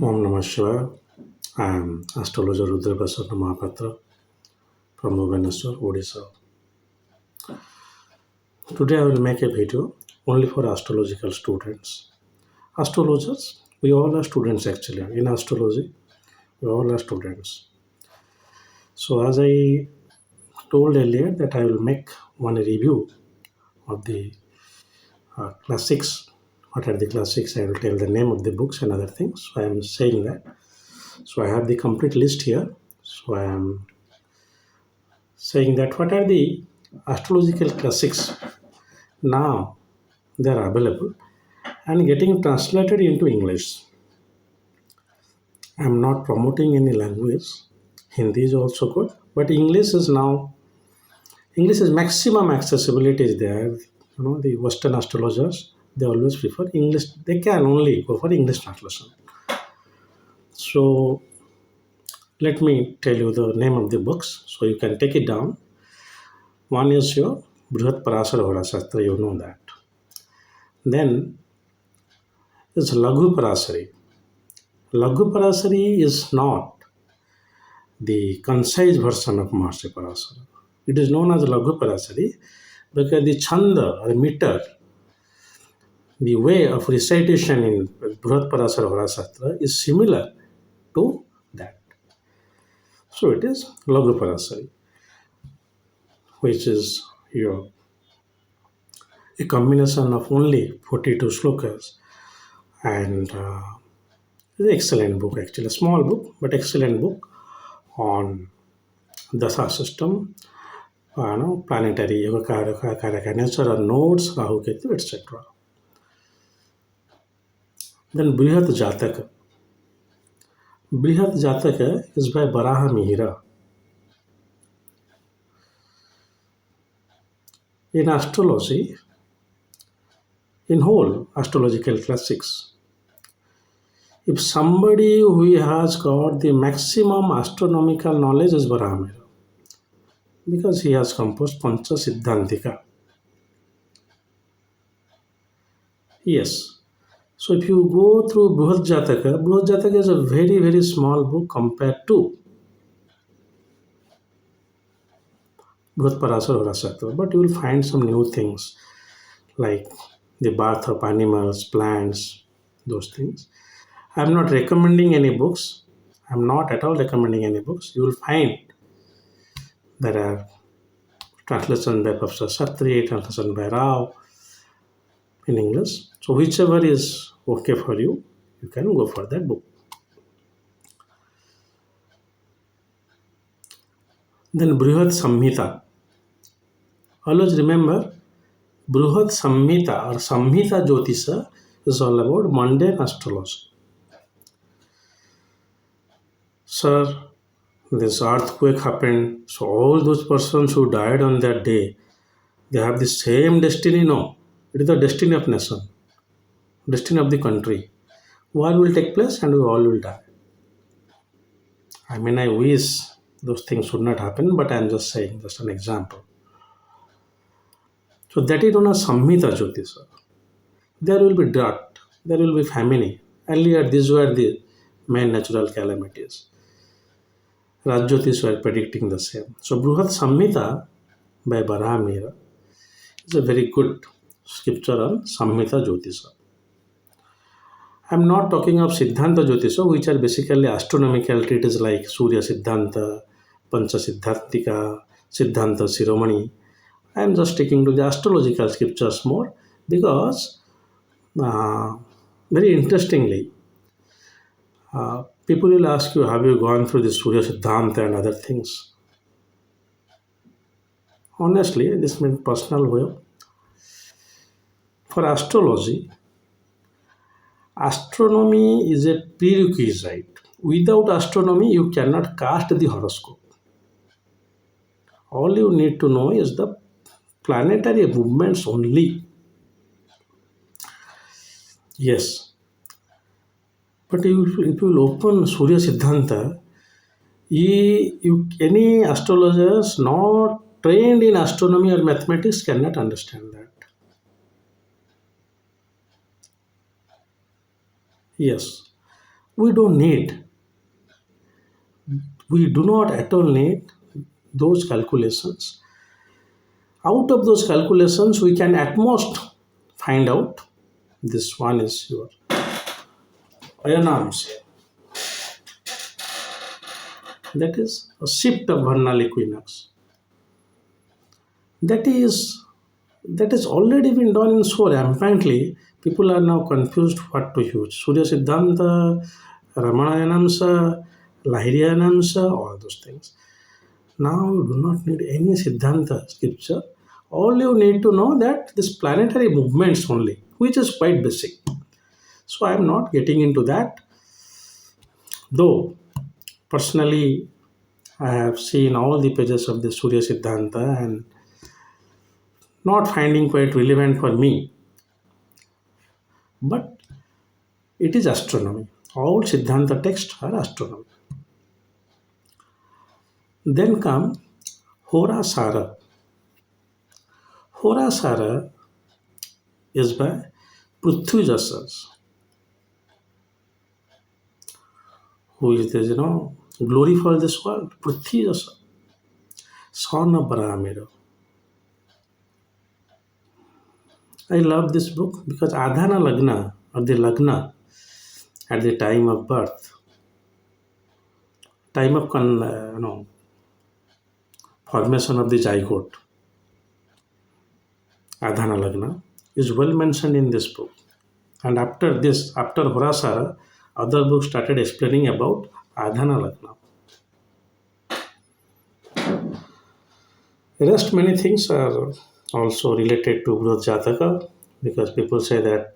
Om Namah Shivaya. I am astrologer rudramohapatra from Bhubaneswar, Odisha. Today I will make a video only for astrological students. Astrologers, we all are students actually. In astrology, we all are students. So as I told earlier that I will make one review of the classics. What are the classics? I will tell the name of the books and other things. So I am saying that. So I have the complete list here. So I am saying that what are the astrological classics now they are available and getting translated into English. I am not promoting any language. Hindi is also good, but English is maximum accessibility is there. The Western astrologers they always prefer English. They can only go for English translation. So let me tell you the name of the books so you can take it down. One is your Brihat Parasara Horasastra, you know that. Then is Laghu Parasari. Laghu Parasari is not the concise version of Maharshi Parasara. It is known as Laghu Parasari because the chanda or meter, the way of recitation in Brihat Parasara Horasastra is similar to that. So it is Laghu Parasari, which is a combination of only 42 slokas and it's an excellent book actually, a small book but excellent book on Dasa system, planetary Yogakaraka nature or nodes, Rahu Ketu, etc. Then Brihat Jataka. Brihat Jataka is by Baraha Mihira. In astrology, in whole astrological classics, if somebody who has got the maximum astronomical knowledge is Baraha Mihira because he has composed Pancha Siddhantika. Yes. So if you go through Brihat Jataka is a very, very small book compared to Brihat Parasara Horasastra, but you will find some new things like the birth of animals, plants, those things. I am not recommending any books. I am not at all recommending any books. You will find there are translation by Professor Satri, translation by Rao in English. So whichever is okay for you, you can go for that book. Then Brihat Samhita. Always remember, Brihat Samhita or Samhita Jyotisha is all about mundane astrology. Sir, this earthquake happened, so all those persons who died on that day, they have the same destiny. No, it is the destiny of nation, destiny of the country. War will take place and we all will die. I mean, I wish those things should not happen, but I am just saying, just an example. So that is known as Samhita Jyotisha. There will be drought, there will be famine. Earlier, these were the main natural calamities. Rajyotis were predicting the same. So Brihat Samhita by Barahamira is a very good scripture on Samhita Jyotisha. I am not talking of Siddhanta Jyotisha, which are basically astronomical treatises like Surya Siddhanta, Pancha Siddhartika, Siddhanta Shiromani. I am just sticking to the astrological scriptures more because, uh, very interestingly, people will ask you, have you gone through the Surya Siddhanta and other things? Honestly, this is my personal way. For astrology, astronomy is a prerequisite. Without astronomy, you cannot cast the horoscope. All you need to know is the planetary movements only. Yes. But if you will open Surya Siddhanta, any astrologers not trained in astronomy or mathematics cannot understand that. Yes. We don't need, we do not at all need those calculations. Out of those calculations, we can at most find out this one is your iron arms. That is a shift of vernal equinox. That is that has already been done in so rampantly. People are now confused what to use. Surya Siddhanta, Ramanayanamsa, Lahiriyanamsa, all those things. Now you do not need any Siddhanta scripture. All you need to know that this planetary movements only, which is quite basic. So I am not getting into that. Though personally I have seen all the pages of the Surya Siddhanta and not finding quite relevant for me. But it is astronomy. All Siddhanta texts are astronomy. Then come Horasara. Horasara is by Prithvijasas, who is this, glory for this world. Prithvijasa, son of Brahmira. I love this book because Adhana Lagna, or the Lagna, at the time of birth, time of formation of the zygote, Adhana Lagna, is well mentioned in this book. And after this, after Horasara, other books started explaining about Adhana Lagna. Rest many things are also related to Vrut Jataka because people say that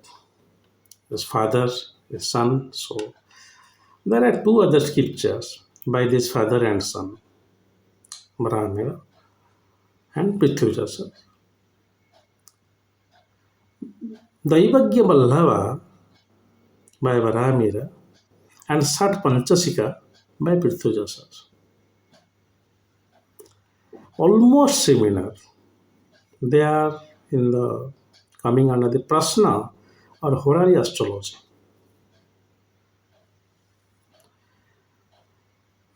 his father, his son. So there are two other scriptures by this father and son, Brahmira and Prithvijasa. Daivagya Ballava by Brahmira and Sat Panchasika by Prithvijasa. Almost similar. They are in the coming under the Prasna or horary astrology.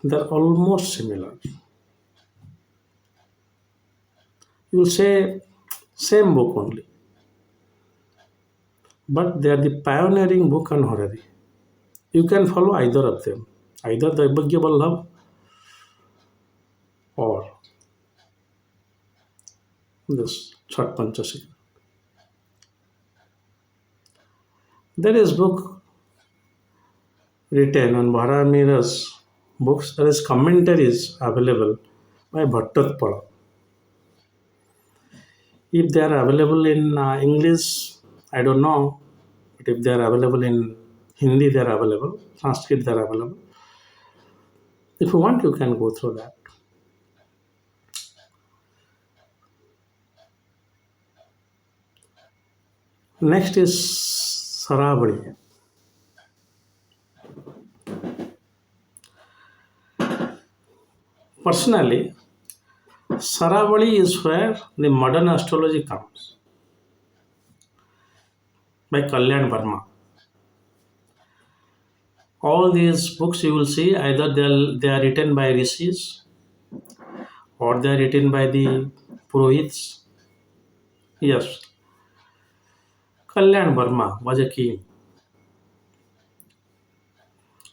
They're almost similar. You will say same book only, but they are the pioneering book on horary. You can follow either of them, either the Daibhagya Vallabh or this Chat Panchasika. There is book written on Bharamira's books. There is commentaries available by Bhattatpada. If they are available in English, I don't know, but if they are available in Hindi, they are available. Sanskrit, they are available. If you want, you can go through that. Next is Saravali. Personally, Saravali is where the modern astrology comes by Kalyan Verma. All these books you will see either they are written by rishis or they are written by the purohits. Yes, Kalyan Verma was a king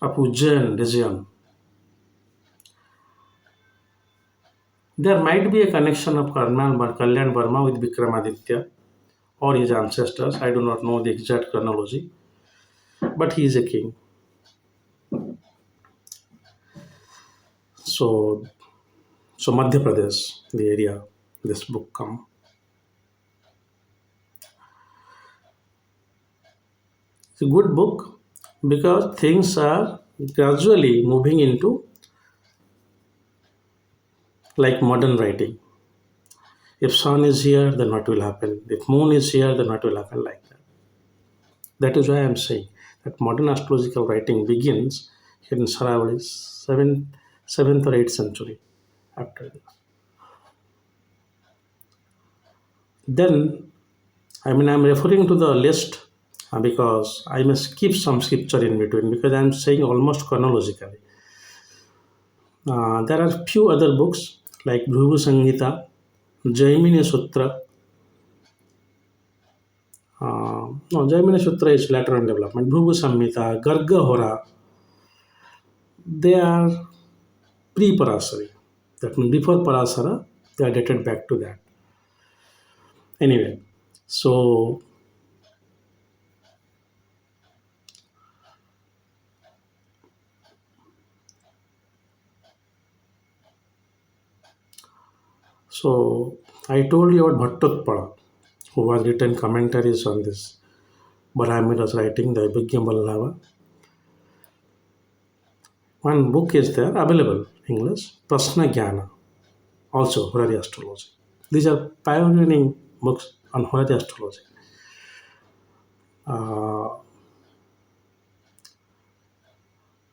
of Ujjain region. There might be a connection of Kalyan Verma with Vikramaditya or his ancestors. I do not know the exact chronology, but he is a king. So, so Madhya Pradesh, the area this book come. It's a good book because things are gradually moving into like modern writing. If sun is here, then what will happen? If moon is here, then what will happen like that? That is why I am saying that modern astrological writing begins in Saravali, 7th or 8th century after this. Then, I am referring to the list because I may skip some scripture in between because I am saying almost chronologically. There are few other books like Bhruvu Samhita, Jaimini Sutra. No, Jaimini Sutra is later on development. Bhruvu Samhita, Garga Hora, they are pre-Parasari. That means before Parasara, they are dated back to that. Anyway, so so I told you about Bhattotpala, who has written commentaries on this. Brahmira's writing, the Abhigya Ballava. One book is there available, English, Prasna Jnana, also Horary astrology. These are pioneering books on Horary astrology. Uh,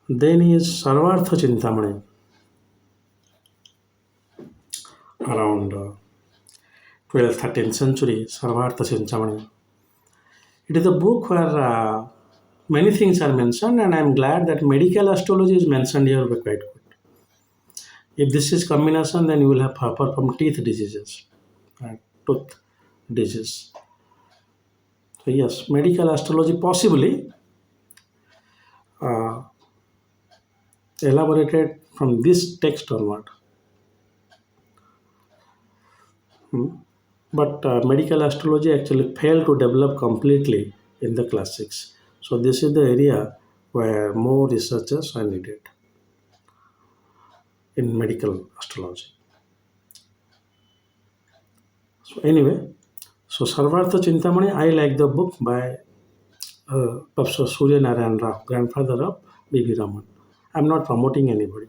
then is Sarvartha Chintamani, around 12th, 13th century, Sarvartha Chintamani. It is a book where many things are mentioned, and I am glad that medical astrology is mentioned here quite good. If this is combination, then you will have suffer from teeth diseases and tooth disease. So yes, medical astrology possibly uh, elaborated from this text onward. But medical astrology actually failed to develop completely in the classics. So this is the area where more researchers are needed in medical astrology. So anyway, so Sarvartha Chintamani, I like the book by Professor Surya Narayan Rao, grandfather of B.B. Raman. I'm not promoting anybody.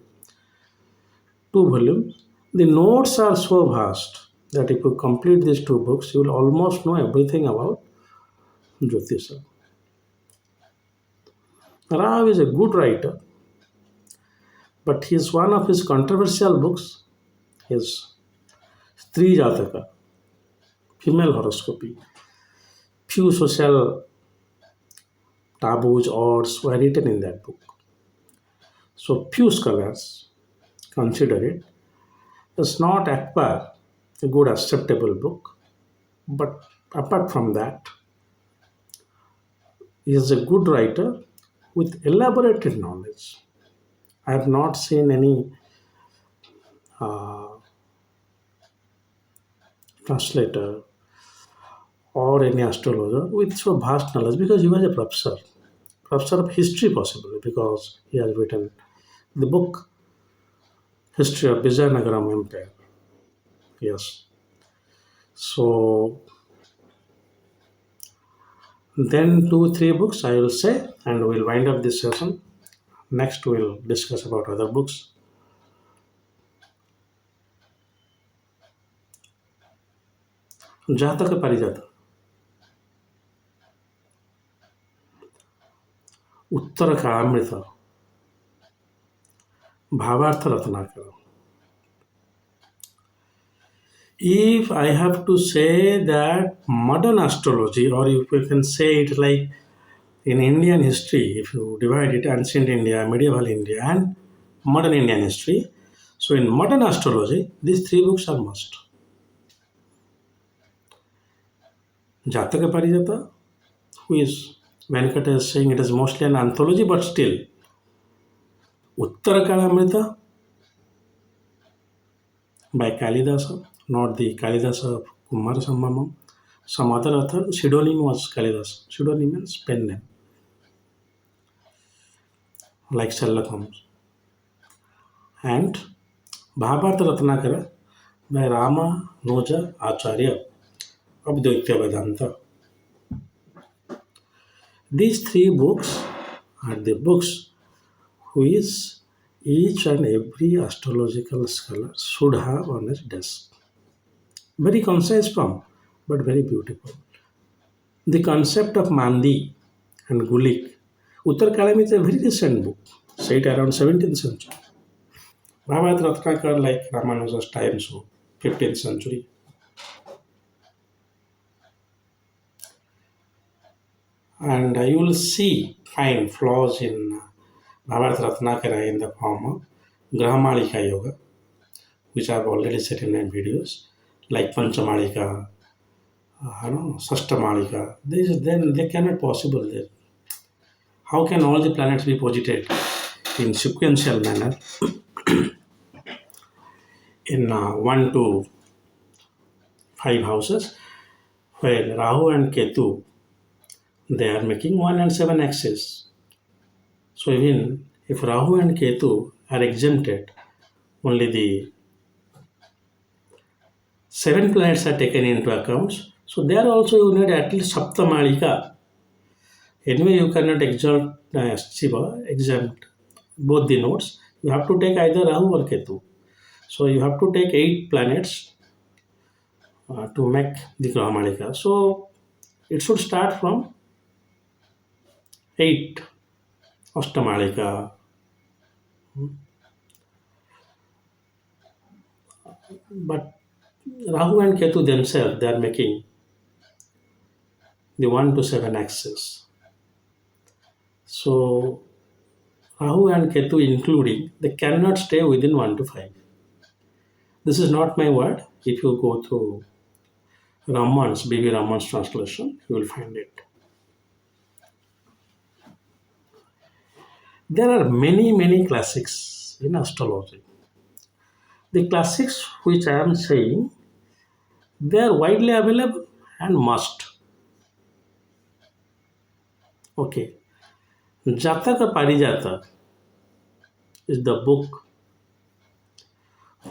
Two volumes. The notes are so vast that if you complete these two books, you will almost know everything about Jyotisha. Rao is a good writer, but his one of his controversial books is Stri Jataka, female horoscopy. Few social taboos or were written in that book. So few scholars consider it as not acquire a good acceptable book, but apart from that, he is a good writer with elaborated knowledge. I have not seen any uh, translator or any astrologer with so vast knowledge because he was a professor of history possibly because he has written the book History of Vijayanagaram Empire. Yes. So then two, three books I will say and we'll wind up this session. Next we'll discuss about other books. Jataka Parijata, Uttara Kalamrita, Bhavartha Ratnakara. If I have to say that modern astrology, or if you can say it like in Indian history, if you divide it ancient India, medieval India, and modern Indian history, so in modern astrology, these three books are must. Jataka Parijata, who is Venkata is saying it is mostly an anthology, but still. Uttara Kalamrita by Kalidasa, not the Kalidasa of Kumar Sambhamam. Some other author, pseudonym was Kalidasa. Pseudonym means pen name, like Sherlock Holmes. And Bhavartha Ratnakara by Rama Noja Acharya of Dvaitya Vedanta. These three books are the books which each and every astrological scholar should have on his desk. Very concise form, but very beautiful. The concept of Mandi and Gulik. Uttar Kalam is a very recent book, set around 17th century. Bhavat Ratnakar like Ramanuja's time, so 15th century. and you will find flaws in Bhavat Ratnakara in the form of Grahamalika Yoga, which I've already said in my videos, like Panchamalika, Sashtamalika. Then they cannot possible there. How can all the planets be posited in sequential manner in 1 to 5 houses, where Rahu and Ketu they are making 1 and 7 axis. So even if Rahu and Ketu are exempted, only the 7 planets are taken into account. So there also you need at least Saptamalika. Anyway, you cannot exempt both the nodes. You have to take either Rahu or Ketu. So you have to take 8 planets to make the Grahamalika. So it should start from 8 Ashtamalika. But Rahu and Ketu themselves, they are making the 1 to 7 axis. So Rahu and Ketu including, they cannot stay within 1 to 5. This is not my word. If you go through B.B. Raman's translation, you will find it. There are many classics in astrology. The classics which I am saying, they are widely available and must. Okay. Jataka Parijata is the book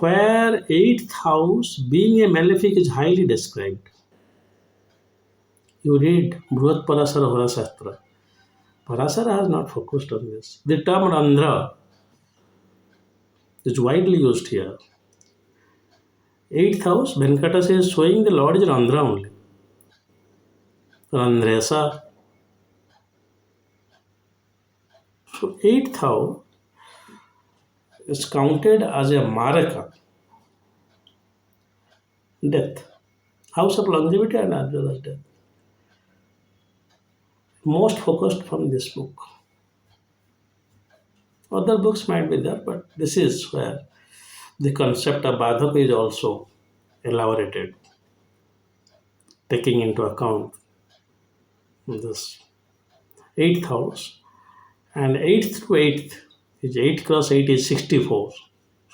where eighth house being a malefic is highly described. You read Bruhat Parasara Horasastra. Parasara has not focused on this. The term Randhra is widely used here. Eighth house, Venkata says, showing the Lord is Randhra only. Randhresa. So eighth house is counted as a Maraka, death. House of longevity and as well as death. Most focused from this book. Other books might be there, but this is where the concept of Badhaka is also elaborated, taking into account this eighth house. And eighth to eighth is 8 cross 8 is 64.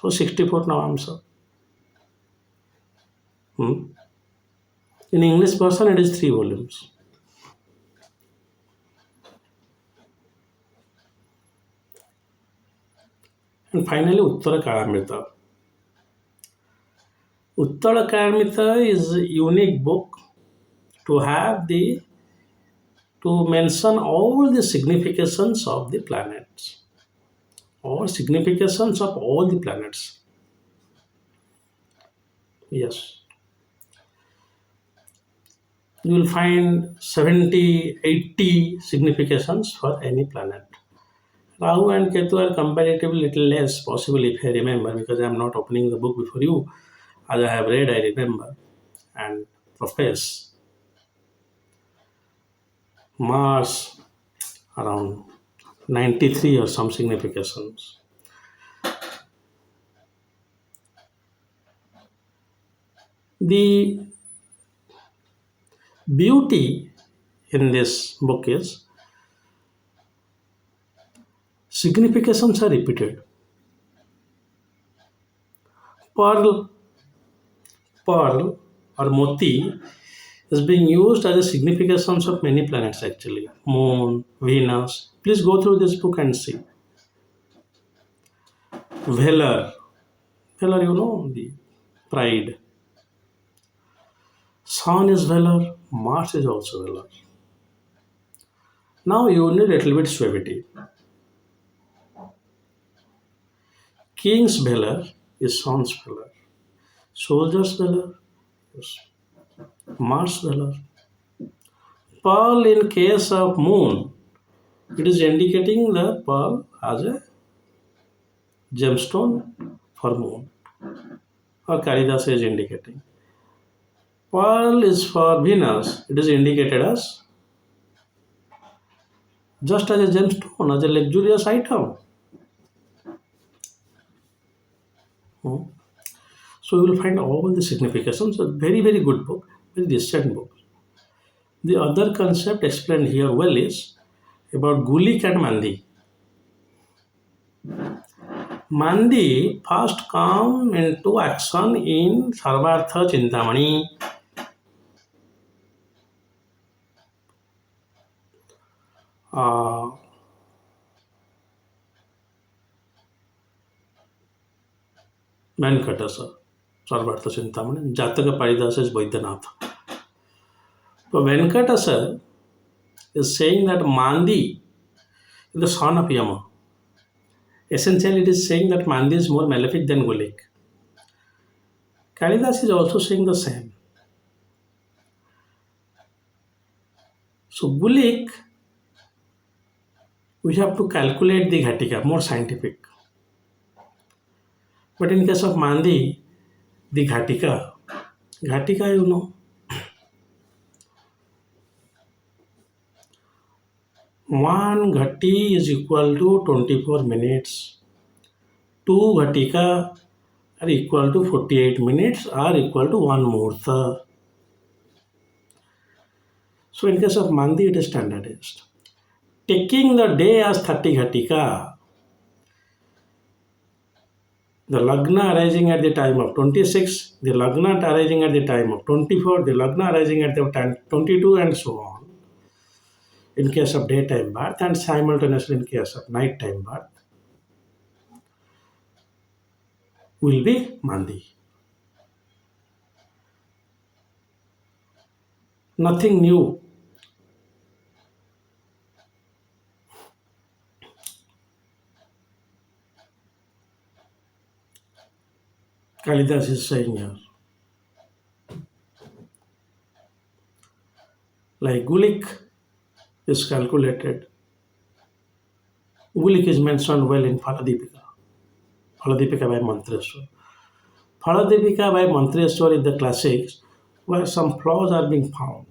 So 64 now answer. In English version, it is 3 volumes. And finally, Uttara Kalamrita. Uttara Kalamrita is a unique book to mention all the significations of the planets or significations of all the planets. Yes. You will find 70, 80 significations for any planet. Rahu and Ketu are comparatively little less, possible if I remember, because I am not opening the book before you. As I have read, I remember and profess. Mars around 93 or some significations. The beauty in this book is significations are repeated. Pearl or moti is being used as a significations of many planets actually. Moon, Venus. Please go through this book and see. Valor, the pride. Sun is valor, Mars is also valor. Now you need a little bit suavity. King's valor is Sun's valor. Soldier's valor is Mars valor. Pearl in case of moon, it is indicating the pearl as a gemstone for moon. Or Kalidas is indicating. Pearl is for Venus, it is indicated as just as a gemstone, as a luxurious item. Hmm. So you will find all the significations. A very, very good book, very recent book. The other concept explained here well is about Gulik and Mandi. Mandi first come into action in Sarvartha Chintamani. Uh, Venkatasa, Sarvartha Chintamani, Jataka Paridasa is Vaidyanath. So Venkatasa is saying that Mandi is the son of Yama. Essentially, it is saying that Mandi is more malefic than Gulik. Kalidas is also saying the same. So Gulik, we have to calculate the Ghatika, more scientific. But in case of Mandi, the Ghatika, you know, 1 Ghati is equal to 24 minutes. 2 Ghatika are equal to 48 minutes are equal to 1 Muhurta. So in case of Mandi, it is standardized. Taking the day as 30 Ghatika, the Lagna arising at the time of 26, the Lagna arising at the time of 24, the Lagna arising at the time 22, and so on. In case of daytime birth, and simultaneously in case of nighttime birth, will be Mandi. Nothing new. Kalidas is saying here. Like Gulik is calculated. Gulik is mentioned well in Phaladipika. Phaladipika by Mantreswar. Phaladipika by Mantreswar is the classics where some flaws are being found.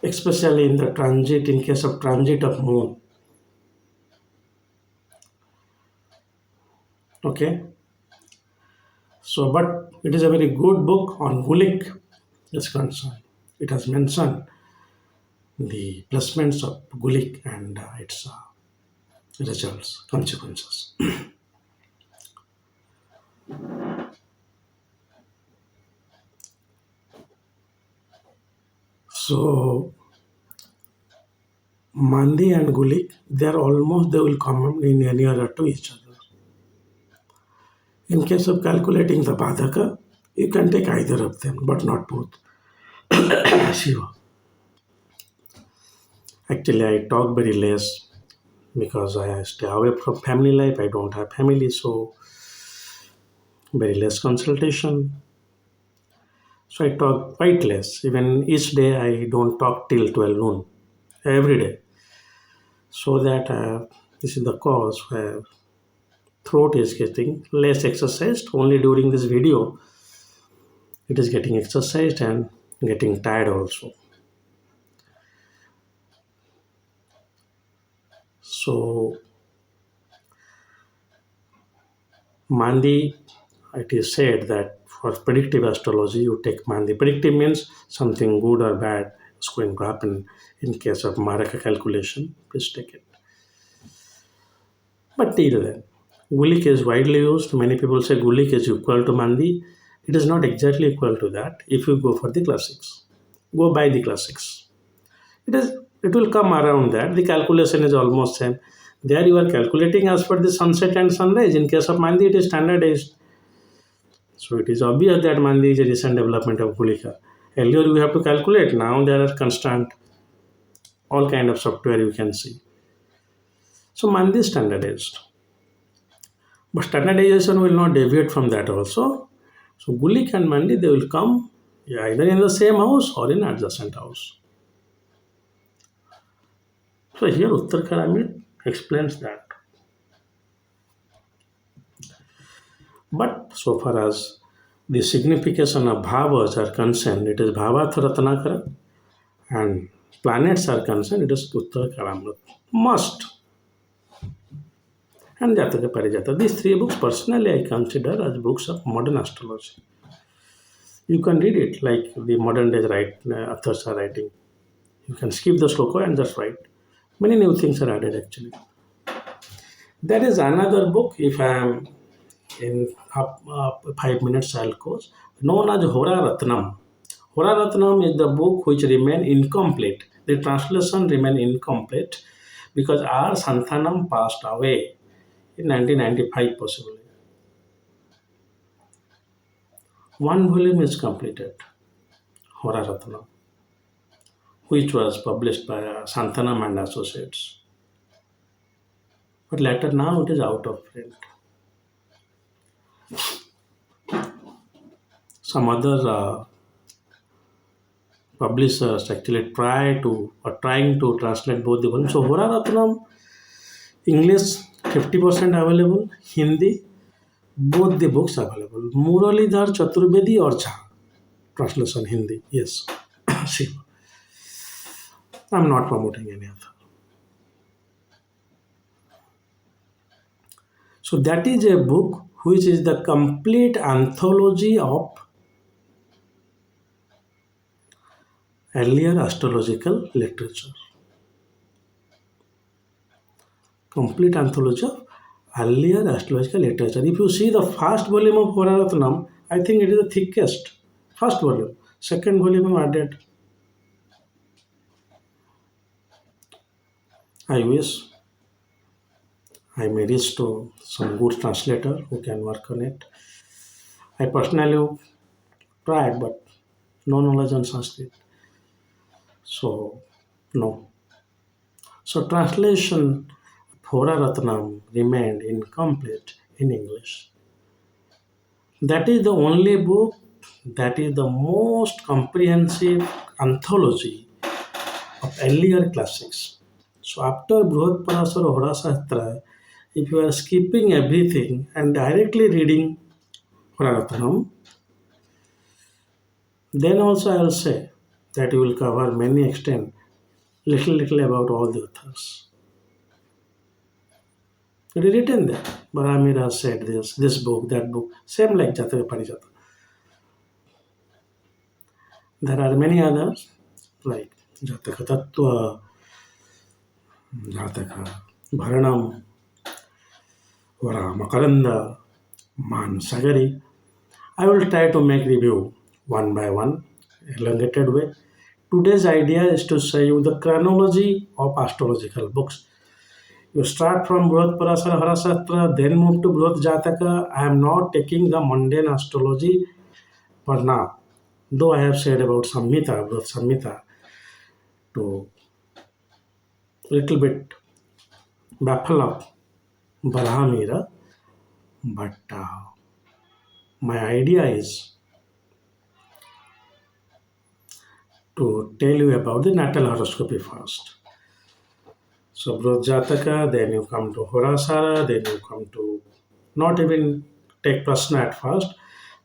Especially in the transit, in case of transit of moon. Okay. So, but it is a very good book on Gulik is concerned. It has mentioned the placements of Gulik and its results, consequences. So, Mandi and Gulik, they will come in nearer to each other. In case of calculating the Badhaka, you can take either of them, but not both. Shiva. Actually, I talk very less because I stay away from family life. I don't have family, so very less consultation. So I talk quite less. Even each day, I don't talk till 12 noon every day. So that this is the cause where throat is getting less exercised. Only during this video, it is getting exercised and getting tired also. So Mandi, it is said that for predictive astrology, you take Mandi. Predictive means something good or bad is going to happen in case of Maraka calculation. Please take it. But till then, Gulik is widely used. Many people say Gulik is equal to Mandi. It is not exactly equal to that if you go for the classics. Go by the classics. It will come around that. The calculation is almost same. There you are calculating as per the sunset and sunrise. In case of Mandi, it is standardized. So it is obvious that Mandi is a recent development of Gulika. Earlier we have to calculate. Now there are constant, all kind of software you can see. So Mandi is standardized. But standardization will not deviate from that also. So Gulik and Mandi, they will come either in the same house or in adjacent house. So here Uttar Karamit explains that. But so far as the signification of bhavas are concerned, it is Bhavartha Ratnakara, and planets are concerned, it is Uttara Kalamrut. Must. And Jataka Parijata. These three books personally I consider as books of modern astrology. You can read it like the modern days authors are writing. You can skip the sloka and just write. Many new things are added actually. There is another book, if I am in 5 minutes I'll close, known as Hora Ratnam. Hora Ratnam is the book which remain incomplete. The translation remain incomplete because R. Santhanam passed away in 1995 possibly. One volume is completed, Hora Ratnam, which was published by Santhanam and Associates. But later now it is out of print. Some other publishers actually trying to translate both the volumes. So Hora Ratnam, English 50% available, Hindi, both the books available. Muralidhar Chaturvedi or Jha, translation Hindi, yes. See, I'm not promoting any other. So that is a book which is the complete anthology of earlier astrological literature. Complete anthology of earlier astrological literature. If you see the first volume of Hora Ratnam, I think it is the thickest. First volume. Second volume added. I wish I may reach to some good translator who can work on it. I personally tried, but no knowledge on Sanskrit. So, no. So, translation of Hora Ratnam remained incomplete in English. That is the only book that is the most comprehensive anthology of earlier classics. So after Bruhat Parasar Hora Shastra, if you are skipping everything and directly reading Horaratnam, then also I will say that you will cover many extent, little about all the authors. It is written there. Baramira said this book, that book, same like Jataka Parijata. There are many others like Jataka Tattva, Jataka Bharanam, Vara Makaranda, Man Sagari. I will try to make review one by one, elongated way. Today's idea is to show you the chronology of astrological books. You start from Bruhat Parasara Harasatra, then move to Bruhat Jataka. I am not taking the mundane astrology for now. Though I have said about Samhita, Bruhat Samhita, to little bit baffle of Barahamira, but my idea is to tell you about the natal horoscopy first. So Jataka, then you come to Horasara, then you come to not even take Prasna at first,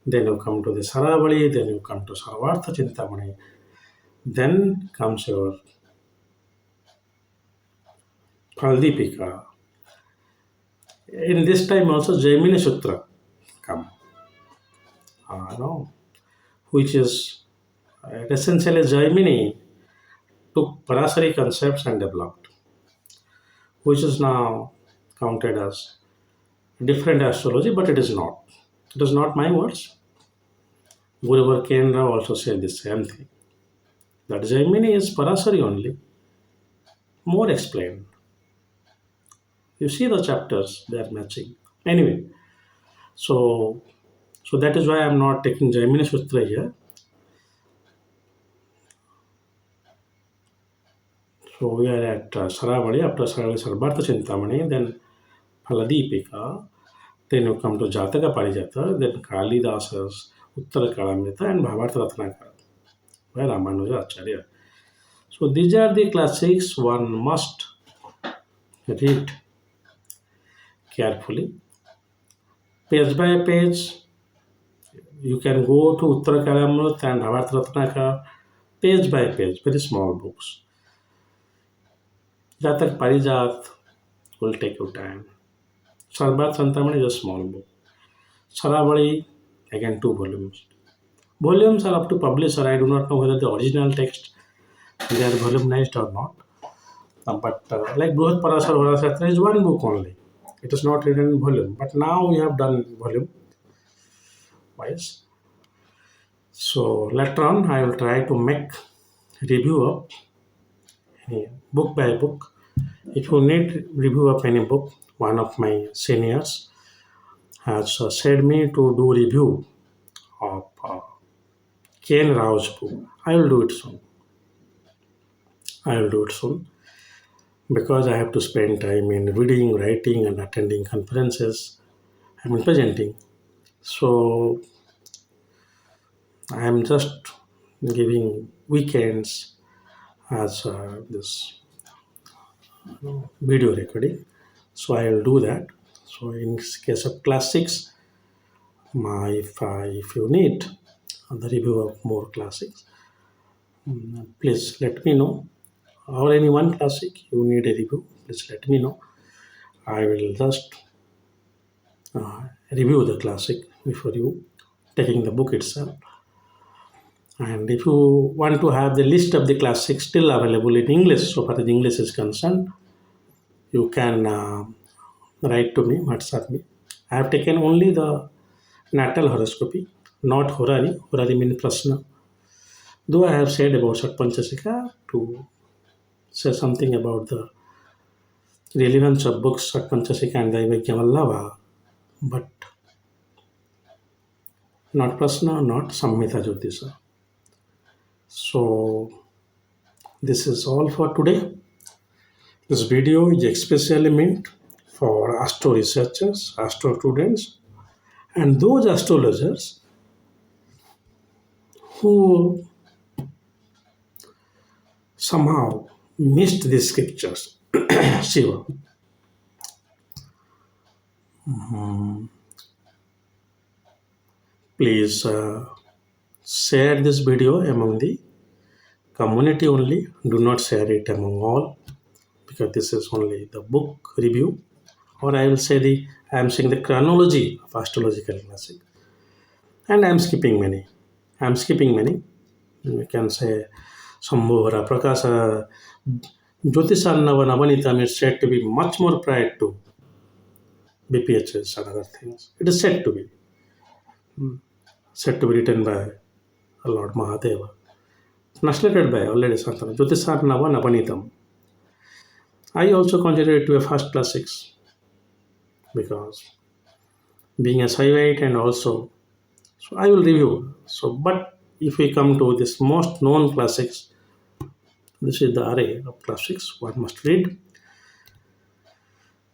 then you come to the Saravali, then you come to Sarvartha Chintamani, then comes your Paldipika. In this time also Jaimini Sutra come, no, which is essentially Jaimini took Parasari concepts and developed, which is now counted as different astrology, but it is not. It is not my words. Guru Kendra also said the same thing. That Jaimini is Parasari only, more explained. You see the chapters, they are matching. Anyway, so that is why I am not taking Jaimini Sutra here. So we are at Saravali, after Saravali Sarvartha Chintamani, then Phaladipika, then you come to Jataka Parijata, then Kalidasa's Uttara Kalamrita and Bhavartha Ratnakara by Ramanuja Acharya. So these are the classics one must read carefully, page by page. You can go to Uttara Kalamruth and Bharat Ratnakar page by page, very small books. Jatak Parijat will take you time. Sarbat Santamani is a small book. Saravali, again 2 volumes. Volumes are up to publisher. I do not know whether the original text they are volumized or not. But like Bruhat Parasar Varasatra is one book only. It is not written in volume. But now we have done volume wise. So later on, I will try to make review of any book by book. If you need review of any book, one of my seniors has said me to do review of Ken Rao's book. I will do it soon. I will do it soon because I have to spend time in reading, writing, and attending conferences. I mean presenting. So I am just giving weekends as this video recording. So I will do that. So in case of classics, if you need the review of more classics, please let me know. Or any one classic you need a review, please let me know. I will just review the classic before you taking the book itself. And if you want to have the list of the classics still available in English, so far as English is concerned, you can write to me, WhatsApp me. I have taken only the natal horoscopy, not Horari. Horari means Prasna. Though I have said about Satpanchasika to say something about the relevance of books Satpanchasika and Daivagya Vallava, but not Prasna, not Samhita Jyotisha. So this is all for today. This video is especially meant for astro researchers, astro students, and those astrologers who somehow missed the scriptures. Shiva. Please share this video among the community only. Do not share it among all because this is only the book review, or I will say I am saying the chronology of astrological classic, and I am skipping many. I am skipping many. You can say Sambhovara, Prakasa, Jyotisannava Navanitam is said to be much more prior to BPHS and other things. It is said to be written by Lord Mahadeva, translated by already Santana, Jyotisannava Navanitam. I also consider it to a first classics because being a Saivite and also, so I will review. So, but if we come to this most known classics, this is the array of classics one must read.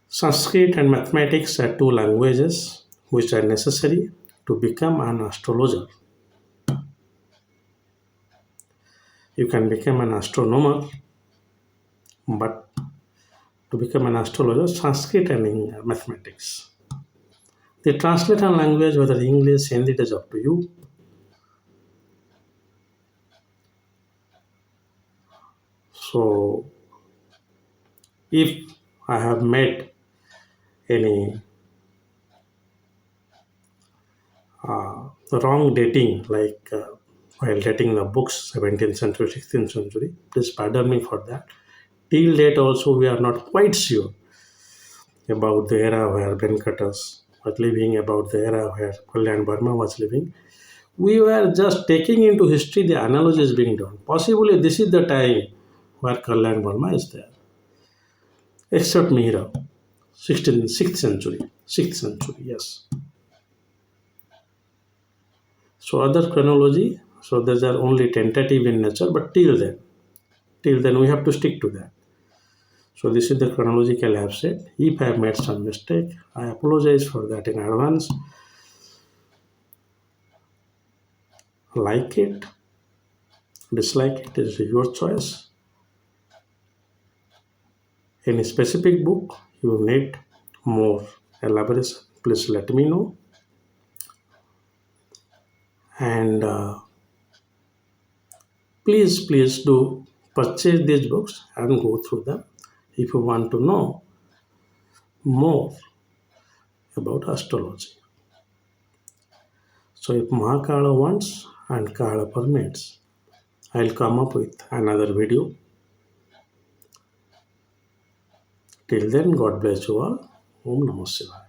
Sanskrit and mathematics are two languages which are necessary to become an astrologer. You can become an astronomer, but to become an astrologer, Sanskrit and mathematics. The translator language, whether English, Hindi, it is up to you. So, if I have made any wrong dating, like while dating the books 17th century, 16th century, please pardon me for that. Till date also we are not quite sure about the era where Venkatas was living, about the era where Kalyan Burma was living. We were just taking into history the analogies being done. Possibly this is the time where Kalyan Burma is there. Except Mihra, 16th, 6th century. 6th century, yes. So other chronology, so those are only tentative in nature, but till then we have to stick to that. So this is the chronological I have said. If I have made some mistake, I apologize for that in advance. Like it, dislike it is your choice. Any specific book you need more elaboration, please let me know. And please do purchase these books and go through them if you want to know more about astrology. So if Mahakala wants and Kala permits, I'll come up with another video. Till then, God bless you all. Om Namah Shivaya.